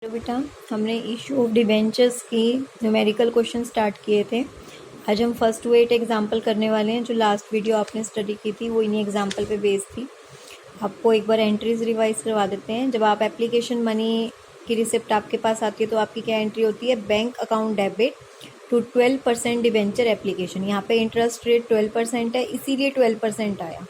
तो बेटा हमने इशू ऑफ डिबेंचर्स की न्यूमेरिकल क्वेश्चन स्टार्ट किए थे। आज हम फर्स्ट 8 एग्जाम्पल करने वाले हैं। जो लास्ट वीडियो आपने स्टडी की थी वो इन्हीं एग्जाम्पल पे बेस्ड थी। आपको एक बार एंट्रीज रिवाइज करवा देते हैं। जब आप एप्लीकेशन मनी की रिसिप्ट आपके पास आती है तो आपकी क्या एंट्री होती है? Bank account debit to 12% debenture application. यहाँ पे इंटरेस्ट रेट 12% है, इसीलिए 12% आया।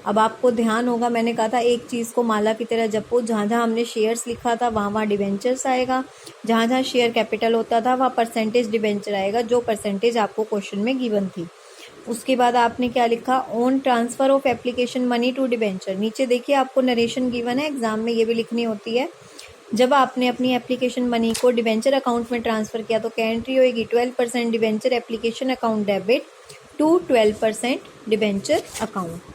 अब आपको ध्यान होगा, मैंने कहा था एक चीज़ को माला की तरह जपो। जहाँ जहाँ हमने शेयर्स लिखा था वहाँ वहाँ डिबेंचर्स आएगा, जहाँ जहाँ शेयर कैपिटल होता था वहाँ परसेंटेज डिबेंचर आएगा, जो परसेंटेज आपको क्वेश्चन में गिवन थी। उसके बाद आपने क्या लिखा? On transfer of application money to debenture. नीचे देखिए आपको नरेशन गिवन है, एग्जाम में ये भी लिखनी होती है। जब आपने अपनी एप्लीकेशन मनी को डिबेंचर अकाउंट में ट्रांसफ़र किया तो क्या एंट्री होगी? 12% debenture application account debit to 12% debenture account.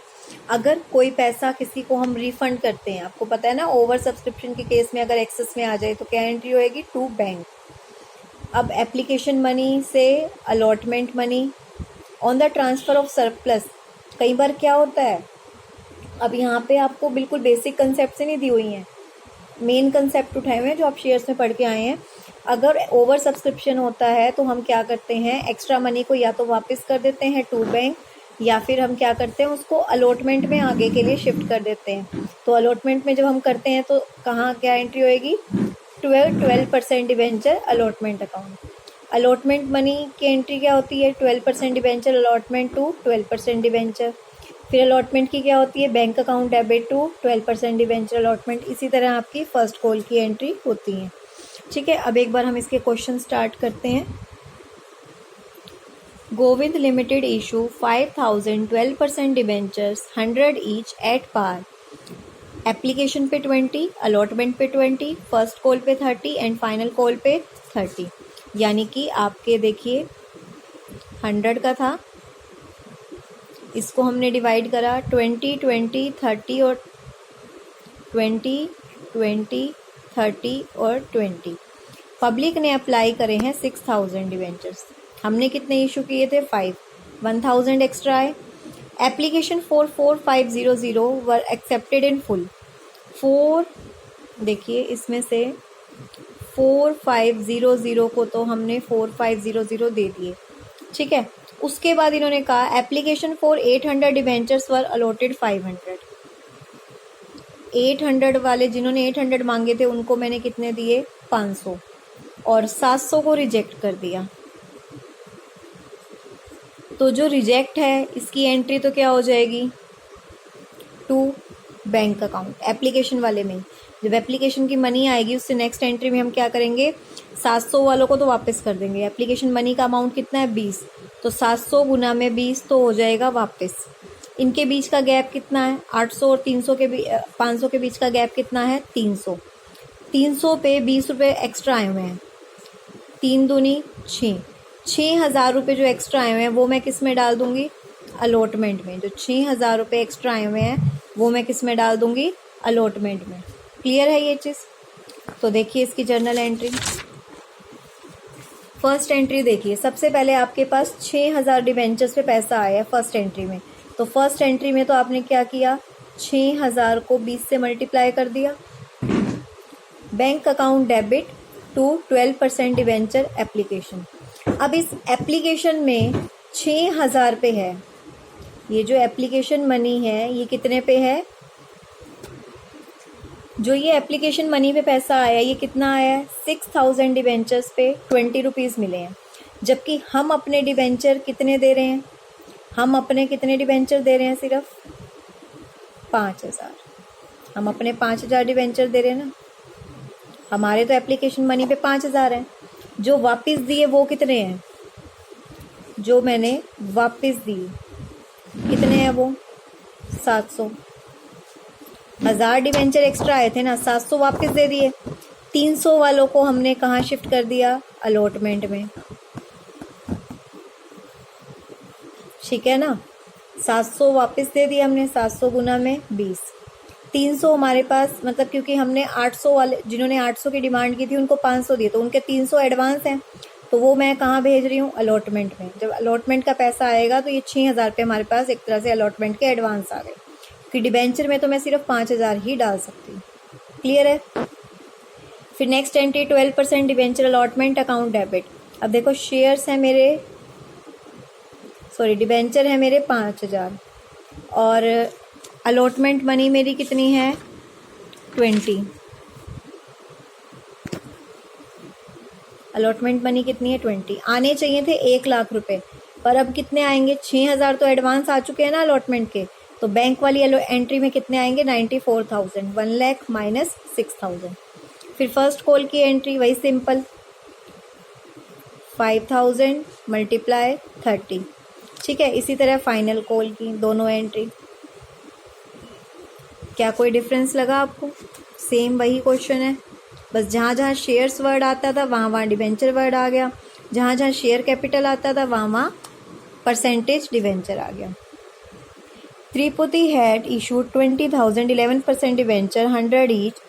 अगर कोई पैसा किसी को हम रिफंड करते हैं, आपको पता है ना, ओवर सब्सक्रिप्शन के केस में अगर एक्सेस में आ जाए तो क्या एंट्री होएगी? To bank. अब एप्लीकेशन मनी से allotment money on the transfer of surplus. कई बार क्या होता है, अब यहाँ पे आपको बिल्कुल बेसिक कंसेप्ट से नहीं दी हुई हैं, मेन कंसेप्ट उठाए हुए हैं जो आप शेयर्स में पढ़ के आए हैं। अगर ओवर सब्सक्रिप्शन होता है तो हम क्या करते हैं? एक्स्ट्रा मनी को या तो वापस कर देते हैं टू बैंक, या फिर हम क्या करते हैं? उसको अलॉटमेंट में आगे के लिए शिफ्ट कर देते हैं। तो अलॉटमेंट में जब हम करते हैं तो कहाँ क्या एंट्री होएगी? 12% debenture allotment account. Allotment money की एंट्री क्या होती है? 12% डिबेंचर अलॉटमेंट टू 12% डिबेंचर। फिर अलॉटमेंट की क्या होती है? Bank account debit to 12% debenture allotment. इसी तरह आपकी फर्स्ट कॉल की एंट्री होती है। ठीक है, अब एक बार हम इसके क्वेश्चन स्टार्ट करते हैं। Govind limited issue 5000 12% debentures 100 each at par. Application पे 20, अलॉटमेंट पे 20, फर्स्ट कॉल पे 30 एंड फाइनल कॉल पे 30। यानी कि आपके देखिए 100 का था, इसको हमने डिवाइड करा 20 20 30 और 20 20 30 और 20। पब्लिक ने अप्लाई करे हैं 6000 डिवेंचर्स। हमने कितने इशू किए थे? 5। 1000 एक्स्ट्रा है। Application for 4500 were accepted in full. 4 देखिए इसमें से 4500 को तो हमने 4500 दे दिए। ठीक है, उसके बाद इन्होंने कहा application for 800 debentures were allotted 500। 800 वाले जिन्होंने 800 मांगे थे उनको मैंने कितने दिए? 500, और 700 को रिजेक्ट कर दिया। तो जो रिजेक्ट है इसकी एंट्री तो क्या हो जाएगी? To bank account. एप्लीकेशन वाले में जब एप्लीकेशन की मनी आएगी उससे नेक्स्ट एंट्री में हम क्या करेंगे? 700 वालों को तो वापस कर देंगे। एप्लीकेशन मनी का अमाउंट कितना है? 20। तो 700 गुना में 20 तो हो जाएगा वापस। इनके बीच का गैप कितना है? 800 और 300 के 500 के बीच का गैप कितना है? 300। 300 पे 20 रुपये एक्स्ट्रा आए हुए हैं। 3 दूनी 6। 6000 रुपये जो एक्स्ट्रा आए हुए हैं वो मैं किस में डाल दूंगी? अलॉटमेंट में। जो 6000 रुपये एक्स्ट्रा आए हुए हैं वो मैं किस में डाल दूंगी? अलॉटमेंट में। क्लियर है ये चीज़? तो देखिए इसकी जर्नल एंट्री। फर्स्ट एंट्री देखिए, सबसे पहले आपके पास 6000 डिवेंचर्स पे पैसा आया है फर्स्ट एंट्री में। तो फर्स्ट एंट्री में तो आपने क्या किया? 6000 को 20 से मल्टीप्लाई कर दिया। Bank account debit to 12% debenture application. अब इस एप्लीकेशन में 6000 पे है, ये जो एप्लीकेशन मनी है ये कितने पे है? जो ये एप्लीकेशन मनी पे पैसा आया ये कितना आया है? 6000 डिवेंचर्स पे 20 रुपीज़ मिले हैं। जबकि हम अपने डिवेंचर कितने दे रहे हैं? हम अपने कितने डिवेंचर दे रहे हैं? सिर्फ 5000। हम अपने 5000 डिवेंचर दे रहे हैं ना। हमारे तो एप्लीकेशन मनी पे 5000 है। जो वापस दिए वो कितने हैं? जो मैंने वापस दिए कितने हैं वो? 700। 1000 डिवेंचर एक्स्ट्रा आए थे ना, 700 वापस दे दिए। 300 वालों को हमने कहाँ शिफ्ट कर दिया? अलॉटमेंट में। ठीक है ना, 700 वापस दे दिया हमने। 700 गुना में 20। 300 हमारे पास, मतलब क्योंकि हमने 800 वाले जिन्होंने 800 की डिमांड की थी उनको 500 दिए, तो उनके 300 एडवांस हैं, तो वो मैं कहाँ भेज रही हूँ? अलॉटमेंट में। जब अलॉटमेंट का पैसा आएगा तो ये 6000 पे हमारे पास एक तरह से अलॉटमेंट के एडवांस आ गए, क्योंकि डिबेंचर में तो मैं सिर्फ 5000 ही डाल सकती हूँ। क्लियर है? फिर next entry 12% debenture allotment account debit. अब देखो शेयर्स हैं मेरे, सॉरी डिवेंचर है मेरे 5,000 और अलॉटमेंट मनी मेरी कितनी है 20। अलॉटमेंट मनी कितनी है 20। आने चाहिए थे 1,00,000 रुपए, पर अब कितने आएंगे 6,000 तो एडवांस आ चुके हैं ना अलॉटमेंट के, तो बैंक वाली एंट्री में कितने आएंगे 94,000, 1,00,000 माइनस 6,000। फिर फर्स्ट कॉल की एंट्री वही सिंपल 5,000 मल्टीप्लाई 30, ठीक है। इसी तरह फाइनल कॉल की दोनों एंट्री। क्या कोई डिफरेंस लगा आपको? सेम वही क्वेश्चन है, बस जहाँ जहाँ शेयर्स वर्ड आता था वहाँ वहाँ डिवेंचर वर्ड आ गया, जहाँ जहाँ शेयर कैपिटल आता था वहाँ वहाँ परसेंटेज डिवेंचर आ गया। Triputi had issued 20,000 11% debenture 100 each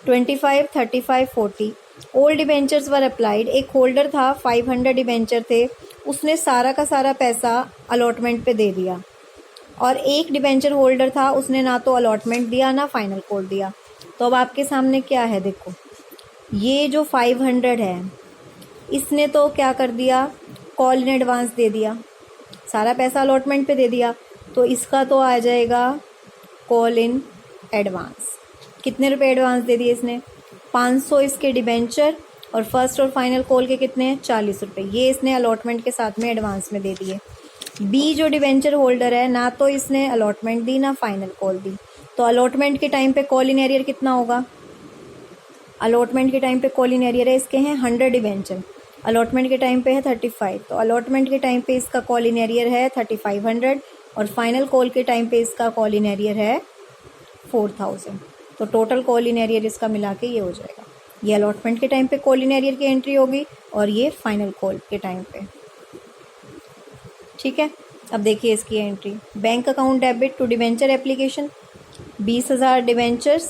25, 35, 40 old debentures were applied. एक होल्डर था 500 डिवेंचर थे, उसने सारा का सारा पैसा अलॉटमेंट पे दे दिया, और एक डिवेंचर होल्डर था उसने ना तो अलॉटमेंट दिया ना फाइनल कॉल दिया। तो अब आपके सामने क्या है, देखो ये जो 500 है इसने तो क्या कर दिया कॉल इन एडवांस दे दिया, सारा पैसा अलॉटमेंट पे दे दिया, तो इसका तो आ जाएगा कॉल इन एडवांस। कितने रुपए एडवांस दे दिए इसने 500 इसके डिबेंचर, और फर्स्ट और फाइनल कॉल के कितने हैं 40 रुपये, ये इसने अलॉटमेंट के साथ में एडवांस में दे दिए। बी जो डिबेंचर होल्डर है ना तो इसने अलॉटमेंट दी ना फाइनल कॉल दी, तो अलॉटमेंट के टाइम पे कॉल इन एरियर कितना होगा, अलॉटमेंट के टाइम पे कॉल इन एरियर है इसके हैं 100 डिबेंचर, अलॉटमेंट के टाइम पे है 35, तो अलॉटमेंट के टाइम पे इसका कॉल इन एरियर है 3500 और फाइनल कॉल के टाइम पे इसका कॉल इन एरियर है 4000, तो टोटल कॉल इन एरियर इसका मिला के ये हो जाएगा। ये अलॉटमेंट के टाइम पे कॉल इन एरियर की एंट्री होगी और ये फाइनल कॉल के टाइम पे, ठीक है। अब देखिए इसकी entry, bank account debit to debenture application 20,000 debentures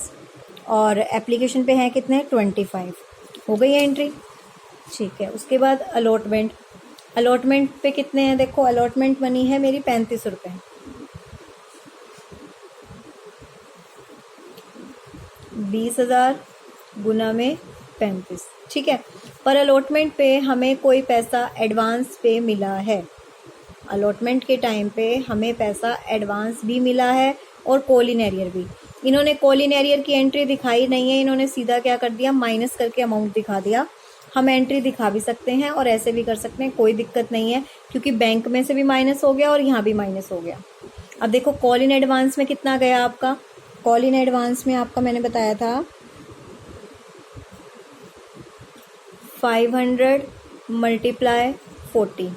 और एप्लीकेशन पे हैं कितने 25, हो गई एंट्री, ठीक है। उसके बाद अलॉटमेंट, अलॉटमेंट पे कितने हैं, देखो अलॉटमेंट मनी है मेरी 35 रुपये, 20,000 गुना में 35, ठीक है। पर अलॉटमेंट पे हमें कोई पैसा एडवांस पे मिला है, अलॉटमेंट के टाइम पे हमें पैसा एडवांस भी मिला है और कॉल इन एरियर भी। इन्होंने कॉल इन एरियर की एंट्री दिखाई नहीं है, इन्होंने सीधा क्या कर दिया माइनस करके अमाउंट दिखा दिया। हम एंट्री दिखा भी सकते हैं और ऐसे भी कर सकते हैं, कोई दिक्कत नहीं है, क्योंकि बैंक में से भी माइनस हो गया और यहाँ भी माइनस हो गया। अब देखो कॉल इन एडवांस में कितना गया आपका, कॉल इन एडवांस में आपका मैंने बताया था 500 मल्टीप्लाई 40।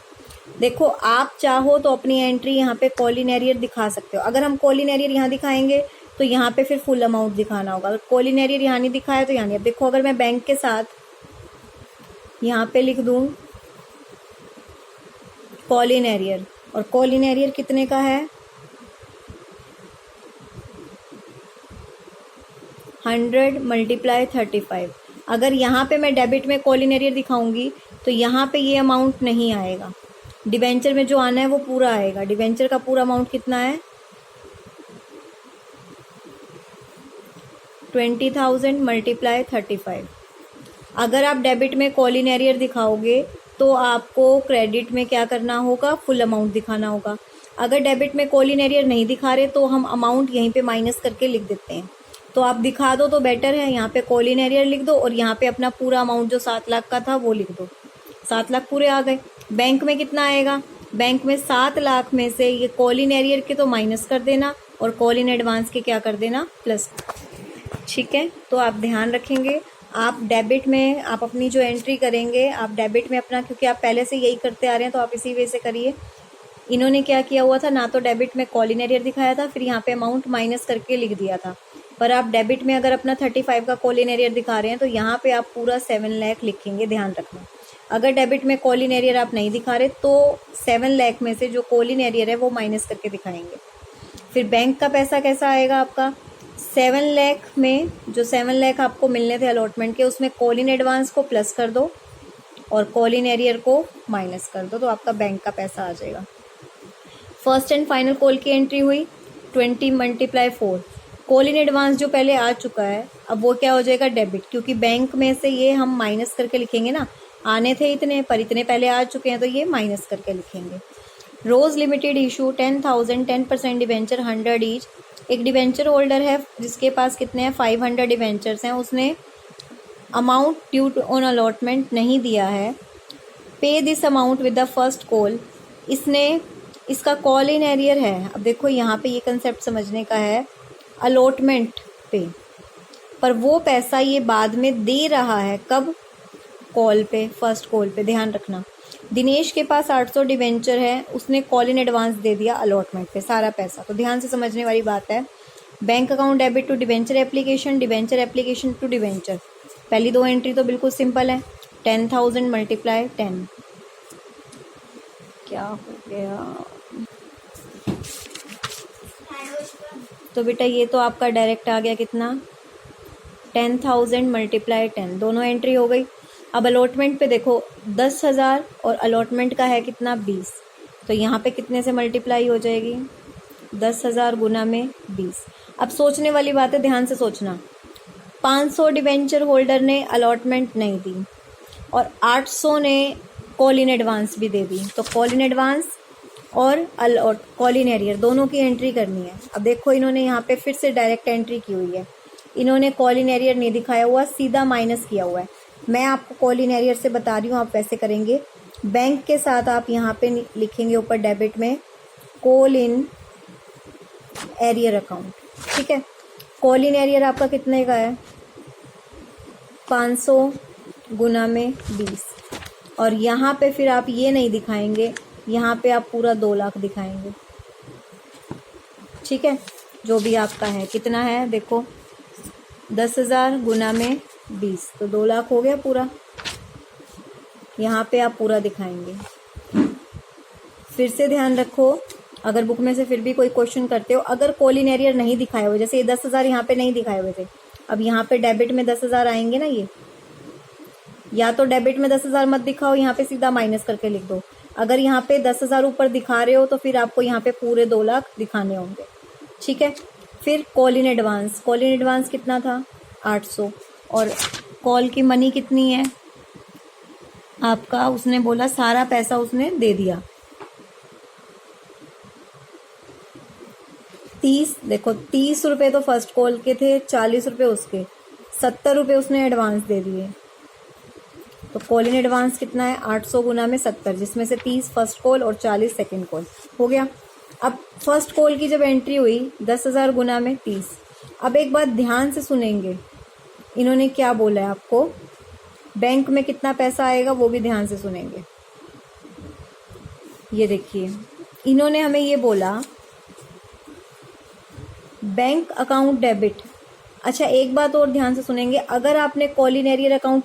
देखो आप चाहो तो अपनी एंट्री यहाँ पे कॉल इन एरियर दिखा सकते हो, अगर हम कॉल इन एरियर यहाँ दिखाएंगे तो यहाँ पे फिर फुल अमाउंट दिखाना होगा, अगर कॉल इन एरियर यहाँ नहीं दिखाया तो यहाँ नहीं। अब देखो अगर मैं बैंक के साथ यहाँ पे लिख दूँ कॉल इन एरियर, और कॉल इन एरियर कितने का है 100 मल्टीप्लाई 35। अगर यहाँ पे मैं डेबिट में कॉल इन एरियर दिखाऊंगी तो यहाँ पे ये अमाउंट नहीं आएगा, डिबेंचर में जो आना है वो पूरा आएगा। डिबेंचर का पूरा अमाउंट कितना है 20,000 मल्टीप्लाई 35। अगर आप डेबिट में कॉल इन एरियर दिखाओगे तो आपको क्रेडिट में क्या करना होगा फुल अमाउंट दिखाना होगा। अगर डेबिट में कॉल इन एरियर नहीं दिखा रहे तो हम अमाउंट यहीं पे माइनस करके लिख देते हैं, तो आप दिखा दो तो बेटर है, यहाँ पे कॉल इन एरियर लिख दो और यहाँ पे अपना पूरा अमाउंट जो 7 लाख का था वो लिख दो, 7 लाख पूरे आ गए। बैंक में कितना आएगा, बैंक में 7 लाख में से ये कॉल इन एरियर के तो माइनस कर देना और कॉल इन एडवांस के क्या कर देना प्लस, ठीक है। तो आप ध्यान रखेंगे, आप डेबिट में आप अपनी जो एंट्री करेंगे आप डेबिट में अपना, क्योंकि आप पहले से यही करते आ रहे हैं तो आप इसी वे से करिए। इन्होंने क्या किया हुआ था, ना तो डेबिट में कॉल इन एरियर दिखाया था फिर यहाँ पे अमाउंट माइनस करके लिख दिया था, पर आप डेबिट में अगर अपना 35 का कॉल इन एरियर दिखा रहे हैं तो यहाँ पे आप पूरा 7 लाख लिखेंगे, ध्यान रखना। अगर डेबिट में कॉल इन एरियर आप नहीं दिखा रहे तो 7 लाख में से जो कॉल इन एरियर है वो माइनस करके दिखाएंगे। फिर बैंक का पैसा कैसा आएगा आपका 7 लाख में, जो 7 लाख आपको मिलने थे अलॉटमेंट के उसमें कॉल इन एडवांस को प्लस कर दो और कॉल इन एरियर को माइनस कर दो, तो आपका बैंक का पैसा आ जाएगा। फर्स्ट एंड फाइनल कॉल की एंट्री हुई 20 मल्टीप्लाई 4, कॉल इन एडवांस जो पहले आ चुका है अब वो क्या हो जाएगा, डेबिट, क्योंकि बैंक में से ये हम माइनस करके लिखेंगे ना, आने थे इतने पर इतने पहले आ चुके हैं तो ये माइनस करके लिखेंगे। रोज लिमिटेड इशू 10,000 10% डिवेंचर 100 ईच। एक डिवेंचर होल्डर है जिसके पास कितने हैं 500 डिवेंचर्स हैं, उसने अमाउंट ड्यू ऑन अलॉटमेंट नहीं दिया है। पे this amount with the first call, इसका कॉल इन एरियर है। अब देखो यहाँ पे ये कंसेप्ट समझने का है, अलॉटमेंट पे, पर वो पैसा ये बाद में दे रहा है, कब, कॉल पे, फर्स्ट कॉल पे, ध्यान रखना। दिनेश के पास 800 डिवेंचर है, उसने कॉल इन एडवांस दे दिया अलॉटमेंट पे सारा पैसा, तो ध्यान से समझने वाली बात है। Bank account debit to debenture application, debenture application to debenture, पहली दो एंट्री तो बिल्कुल सिंपल है, 10,000 मल्टीप्लाई 10, क्या हो गया, तो बेटा ये तो आपका डायरेक्ट आ गया कितना, 10,000 मल्टीप्लाई 10, दोनों एंट्री हो गई। अब अलॉटमेंट पे देखो 10,000 और अलॉटमेंट का है कितना 20, तो यहाँ पे कितने से मल्टीप्लाई हो जाएगी, 10,000 गुना में 20। अब सोचने वाली बात है, ध्यान से सोचना, 500 डिवेंचर होल्डर ने अलॉटमेंट नहीं दी और 800 ने कॉल इन एडवांस भी दे दी, तो कॉल इन एडवांस और कॉल इन एरियर दोनों की एंट्री करनी है। अब देखो इन्होंने यहाँ पे फिर से डायरेक्ट एंट्री की हुई है, इन्होंने कॉल इन एरियर नहीं दिखाया हुआ, सीधा माइनस किया हुआ है। मैं आपको कॉल इन एरियर से बता रही हूँ, आप वैसे करेंगे। बैंक के साथ आप यहाँ पे लिखेंगे ऊपर डेबिट में कॉल इन एरियर अकाउंट, ठीक है। कॉल इन एरियर आपका कितने का है, 500 गुना में 20, और यहाँ पे फिर आप ये नहीं दिखाएंगे, यहाँ पे आप पूरा 2 लाख दिखाएंगे, ठीक है। जो भी आपका है कितना है देखो, 10,000 गुना में 20, तो 2 लाख हो गया पूरा, यहाँ पे आप पूरा दिखाएंगे। फिर से ध्यान रखो, अगर बुक में से फिर भी कोई क्वेश्चन करते हो, अगर कॉल इन एरियर नहीं दिखाए हुए, जैसे ये 10,000 यहाँ पे नहीं दिखाए हुए थे, अब यहाँ पे डेबिट में 10,000 आएंगे ना, ये या तो डेबिट में 10,000 मत दिखाओ, यहाँ पे सीधा माइनस करके लिख दो। अगर यहाँ पे 10,000 ऊपर दिखा रहे हो तो फिर आपको यहाँ पे पूरे 2 लाख दिखाने होंगे, ठीक है। फिर call in advance, call in advance कितना था 800, और कॉल की मनी कितनी है आपका, उसने बोला सारा पैसा उसने दे दिया 30, देखो 30 रुपये तो फर्स्ट कॉल के थे, 40 रुपये उसके, 70 रुपये उसने एडवांस दे दिए, तो कॉल इन एडवांस कितना है 800 गुना में 70, जिसमें से 30 फर्स्ट कॉल और 40 सेकंड कॉल हो गया। अब फर्स्ट कॉल की जब एंट्री हुई 10,000 गुना में 30, अब एक बात ध्यान से सुनेंगे, इन्होंने क्या बोला है आपको, बैंक में कितना पैसा आएगा वो भी ध्यान से सुनेंगे। ये देखिए इन्होंने हमें ये बोला बैंक अकाउंट डेबिट। अच्छा एक बात और ध्यान से सुनेंगे, अगर आपने call in arrear account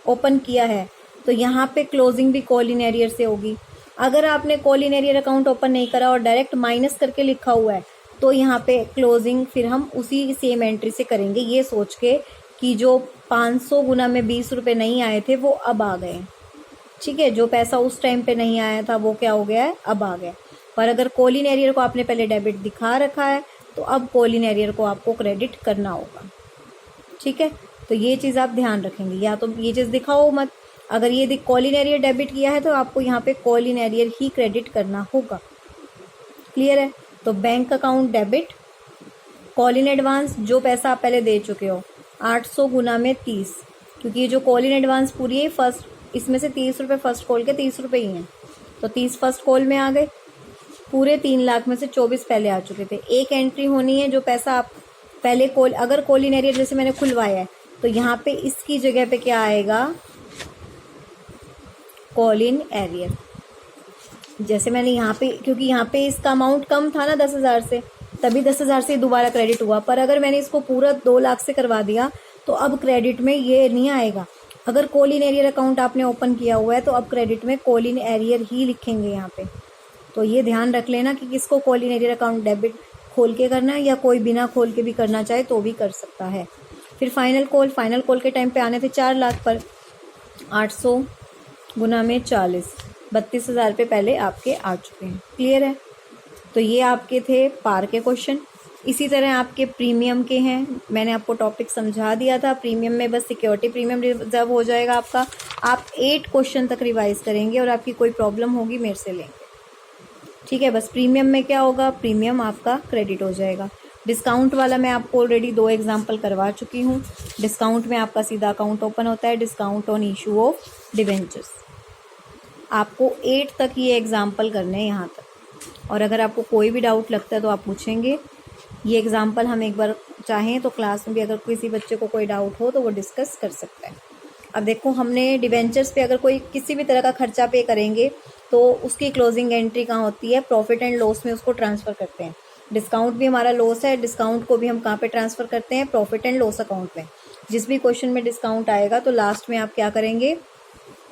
open किया है तो यहाँ पे क्लोजिंग भी कॉल इन एरियर से होगी। अगर आपने call in arrear account open नहीं करा और डायरेक्ट माइनस करके लिखा हुआ है तो यहाँ पे क्लोजिंग फिर हम उसी सेम एंट्री से करेंगे, ये सोच के कि जो 500 गुना में 20 रुपये नहीं आए थे वो अब आ गए, ठीक है। जो पैसा उस टाइम पे नहीं आया था वो क्या हो गया है, अब आ गया। पर अगर कॉल इन एरियर को आपने पहले डेबिट दिखा रखा है तो अब कॉल इन एरियर को आपको क्रेडिट करना होगा, ठीक है। तो ये चीज़ आप ध्यान रखेंगे, या तो ये चीज़ दिखाओ मत, अगर ये कॉल इन एरियर डेबिट किया है तो आपको यहाँ पे call in arrear he credit करना होगा, क्लियर है। तो bank account debit, call in advance जो पैसा आप पहले दे चुके हो 800 गुना में 30, क्योंकि ये जो कॉल इन एडवांस पूरी है फर्स्ट, इसमें से 30 रुपये फर्स्ट कॉल के 30 रुपये ही हैं, तो 30 फर्स्ट कॉल में आ गए, पूरे 3 लाख में से 24 पहले आ चुके थे। एक एंट्री होनी है जो पैसा आप पहले कॉल, अगर कॉल इन एरियर जैसे मैंने खुलवाया है तो यहाँ पे इसकी जगह पे क्या आएगा, कॉल इन एरियर। जैसे मैंने यहाँ पे, क्योंकि यहाँ पे इसका अमाउंट कम था ना 10,000 से, तभी 10,000 से दोबारा क्रेडिट हुआ, पर अगर मैंने इसको पूरा 2 लाख से करवा दिया तो अब क्रेडिट में ये नहीं आएगा। अगर कॉल इन एरियर अकाउंट आपने ओपन किया हुआ है तो अब क्रेडिट में कॉल इन एरियर ही लिखेंगे यहाँ पे। तो ये ध्यान रख लेना कि किसको call in arrear account debit खोल के करना है या कोई बिना खोल के भी करना चाहे तो भी कर सकता है। फिर फाइनल कॉल के टाइम पे आने थे 4 लाख पर, 800 गुना में 40, 32,000 पे पहले आपके आ चुके हैं, क्लियर है। तो ये आपके थे पार के क्वेश्चन। इसी तरह आपके प्रीमियम के हैं, मैंने आपको टॉपिक समझा दिया था। प्रीमियम में बस सिक्योरिटी प्रीमियम रिजर्व हो जाएगा आपका। आप 8 क्वेश्चन तक रिवाइज करेंगे और आपकी कोई प्रॉब्लम होगी मेरे से लेंगे, ठीक है। बस प्रीमियम में क्या होगा, प्रीमियम आपका क्रेडिट हो जाएगा। डिस्काउंट वाला मैं आपको ऑलरेडी 2 एग्जाम्पल करवा चुकी हूँ। डिस्काउंट में आपका सीधा अकाउंट ओपन होता है, discount on issue of debentures. आपको 8 तक ये एग्जाम्पल करने हैं यहाँ तक, और अगर आपको कोई भी डाउट लगता है तो आप पूछेंगे। ये एग्जाम्पल हम एक बार चाहें तो क्लास में भी अगर किसी बच्चे को कोई डाउट हो तो वो डिस्कस कर सकता है। अब देखो, हमने डिवेंचर्स पे अगर कोई किसी भी तरह का खर्चा पे करेंगे तो उसकी क्लोजिंग एंट्री कहाँ होती है, प्रॉफिट एंड लॉस में उसको ट्रांसफ़र करते हैं। डिस्काउंट भी हमारा लॉस है, डिस्काउंट को भी हम कहाँ पे ट्रांसफ़र करते हैं, प्रॉफिट एंड लॉस अकाउंट में। जिस भी क्वेश्चन में डिस्काउंट आएगा तो लास्ट में आप क्या करेंगे,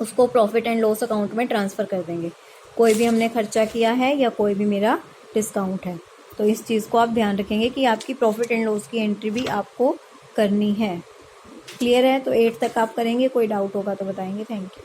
उसको प्रॉफिट एंड लॉस अकाउंट में ट्रांसफ़र कर देंगे। कोई भी हमने खर्चा किया है या कोई भी मेरा डिस्काउंट है, तो इस चीज़ को आप ध्यान रखेंगे कि आपकी प्रॉफिट एंड लॉस की एंट्री भी आपको करनी है। क्लियर है? तो 8 तक आप करेंगे, कोई डाउट होगा तो बताएंगे। Thank you.